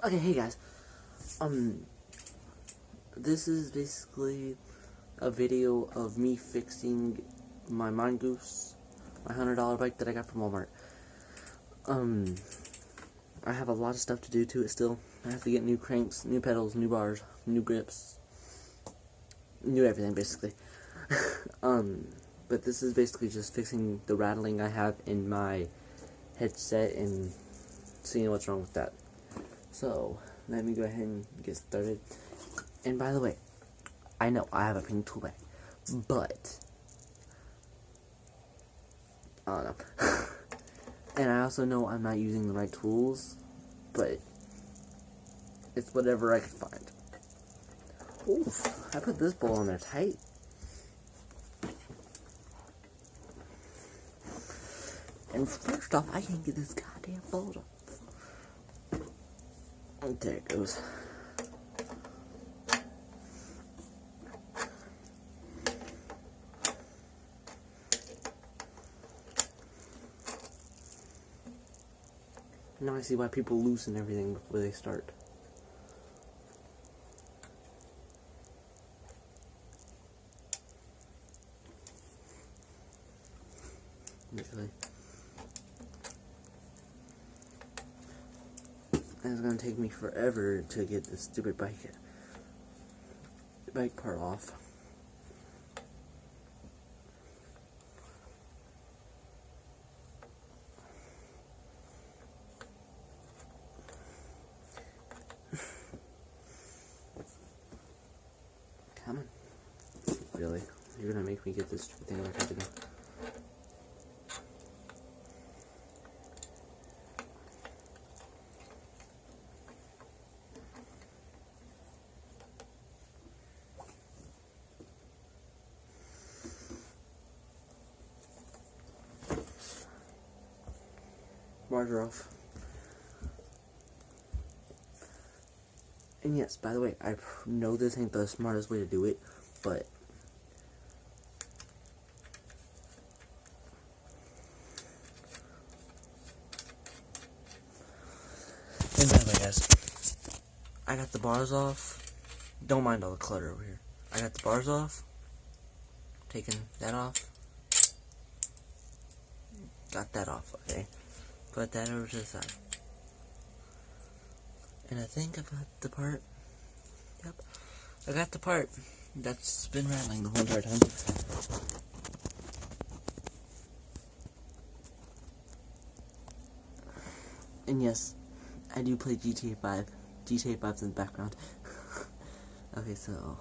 Okay, hey guys. This is basically a video of me fixing my Mongoose, my $100 bike that I got from Walmart. I have a lot of stuff to do to it still. I have to get new cranks, new pedals, new bars, new grips, new everything basically. But this is basically just fixing the rattling I have in my headset and seeing what's wrong with that. So, let me go ahead and get started. And by the way, I know I have a pink tool bag, but I don't know. And I also know I'm not using the right tools, but it's whatever I can find. Oof, I put this bowl on there tight. And first off, I can't get this goddamn bowl up. Oh, there it goes. Now I see why people loosen everything before they start. Usually. And it's gonna take me forever to get this stupid bike part off. Come on. Really? You're gonna make me get this stupid thing like again. Bars are off. And yes, by the way, I know this ain't the smartest way to do it, but and by the way, guys, I got the bars off. Don't mind all the clutter over here. I got the bars off. Taking that off. Got that off, okay. Put that over to the side. And I think I got the part. Yep. I got the part that's been rattling the whole entire time. And yes, I do play GTA 5. GTA 5's in the background. Okay, so